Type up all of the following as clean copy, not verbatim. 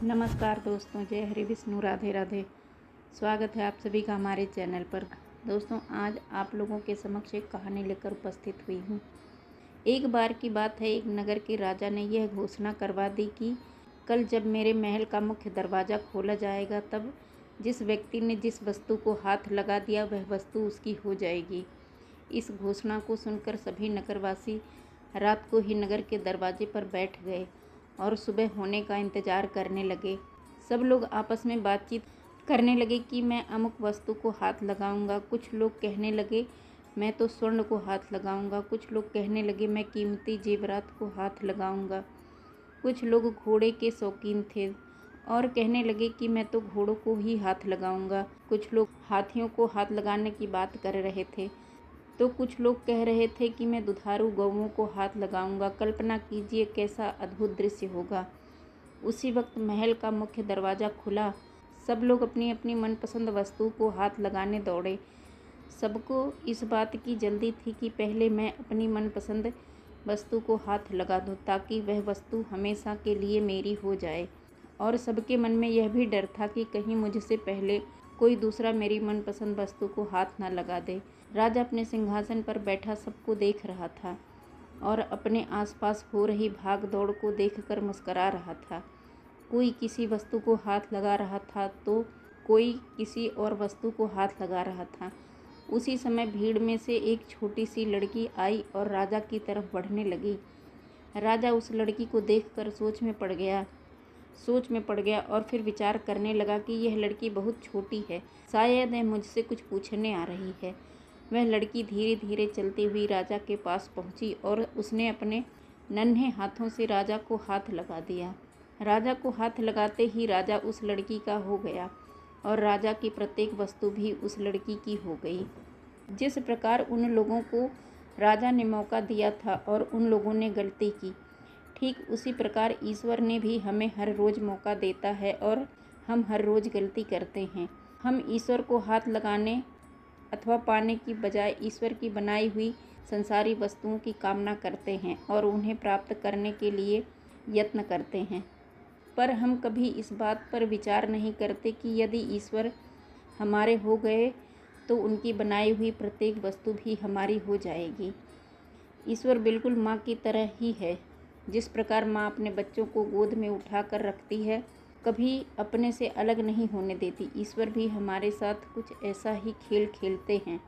नमस्कार दोस्तों, जय हरि विष्णु, राधे राधे। स्वागत है आप सभी का हमारे चैनल पर। दोस्तों, आज आप लोगों के समक्ष एक कहानी लेकर उपस्थित हुई हूँ। एक बार की बात है, एक नगर के राजा ने यह घोषणा करवा दी कि कल जब मेरे महल का मुख्य दरवाज़ा खोला जाएगा, तब जिस व्यक्ति ने जिस वस्तु को हाथ लगा दिया वह वस्तु उसकी हो जाएगी। इस घोषणा को सुनकर सभी नगरवासी रात को ही नगर के दरवाजे पर बैठ गए और सुबह होने का इंतज़ार करने लगे। सब लोग आपस में बातचीत करने लगे कि मैं अमुक वस्तु को हाथ लगाऊंगा। कुछ लोग कहने लगे मैं तो स्वर्ण को हाथ लगाऊंगा। कुछ लोग कहने लगे मैं कीमती जेवरात को हाथ लगाऊंगा। कुछ लोग घोड़े के शौकीन थे और कहने लगे कि मैं तो घोड़ों को ही हाथ लगाऊंगा। कुछ लोग हाथियों को हाथ लगाने की बात कर रहे थे, तो कुछ लोग कह रहे थे कि मैं दुधारू गौओं को हाथ लगाऊंगा। कल्पना कीजिए कैसा अद्भुत दृश्य होगा। उसी वक्त महल का मुख्य दरवाज़ा खुला। सब लोग अपनी अपनी मनपसंद वस्तु को हाथ लगाने दौड़े। सबको इस बात की जल्दी थी कि पहले मैं अपनी मनपसंद वस्तु को हाथ लगा दूं, ताकि वह वस्तु हमेशा के लिए मेरी हो जाए। और सबके मन में यह भी डर था कि कहीं मुझसे पहले कोई दूसरा मेरी मनपसंद वस्तु को हाथ न लगा दे। राजा अपने सिंहासन पर बैठा सबको देख रहा था और अपने आसपास हो रही भाग दौड़ को देखकर मुस्करा रहा था। कोई किसी वस्तु को हाथ लगा रहा था तो कोई किसी और वस्तु को हाथ लगा रहा था। उसी समय भीड़ में से एक छोटी सी लड़की आई और राजा की तरफ बढ़ने लगी। राजा उस लड़की को देखकर सोच में पड़ गया और फिर विचार करने लगा कि यह लड़की बहुत छोटी है, शायद यह मुझसे कुछ पूछने आ रही है। वह लड़की धीरे धीरे चलती हुई राजा के पास पहुंची और उसने अपने नन्हे हाथों से राजा को हाथ लगा दिया। राजा को हाथ लगाते ही राजा उस लड़की का हो गया और राजा की प्रत्येक वस्तु भी उस लड़की की हो गई। जिस प्रकार उन लोगों को राजा ने मौका दिया था और उन लोगों ने गलती की, ठीक उसी प्रकार ईश्वर ने भी हमें हर रोज़ मौका देता है और हम हर रोज़ गलती करते हैं। हम ईश्वर को हाथ लगाने अथवा पाने की बजाय ईश्वर की बनाई हुई संसारी वस्तुओं की कामना करते हैं और उन्हें प्राप्त करने के लिए यत्न करते हैं। पर हम कभी इस बात पर विचार नहीं करते कि यदि ईश्वर हमारे हो गए तो उनकी बनाई हुई प्रत्येक वस्तु भी हमारी हो जाएगी। ईश्वर बिल्कुल माँ की तरह ही है। जिस प्रकार माँ अपने बच्चों को गोद में उठाकर रखती है, कभी अपने से अलग नहीं होने देती, ईश्वर भी हमारे साथ कुछ ऐसा ही खेल खेलते हैं।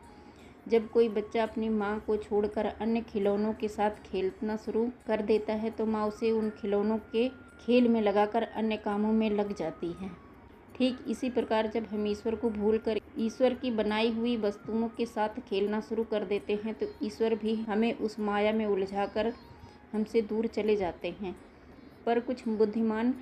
जब कोई बच्चा अपनी माँ को छोड़कर अन्य खिलौनों के साथ खेलना शुरू कर देता है तो माँ उसे उन खिलौनों के खेल में लगाकर अन्य कामों में लग जाती है। ठीक इसी प्रकार जब हम ईश्वर को भूलकर ईश्वर की बनाई हुई वस्तुओं के साथ खेलना शुरू कर देते हैं तो ईश्वर भी हमें उस माया में उलझाकर हमसे दूर चले जाते हैं। पर कुछ बुद्धिमान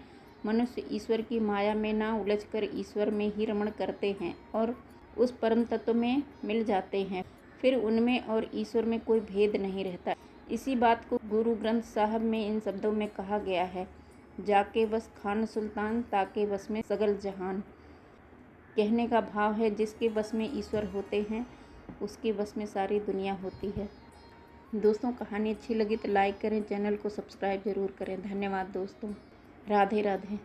मनुष्य ईश्वर की माया में ना उलझकर ईश्वर में ही रमण करते हैं और उस परम तत्व में मिल जाते हैं। फिर उनमें और ईश्वर में कोई भेद नहीं रहता। इसी बात को गुरु ग्रंथ साहब में इन शब्दों में कहा गया है, जाके बस खान सुल्तान ताके बस में सगल जहान। कहने का भाव है जिसके बस में ईश्वर होते हैं उसके बस में सारी दुनिया होती है। दोस्तों, कहानी अच्छी लगी तो लाइक करें, चैनल को सब्सक्राइब जरूर करें। धन्यवाद दोस्तों। राधे राधे।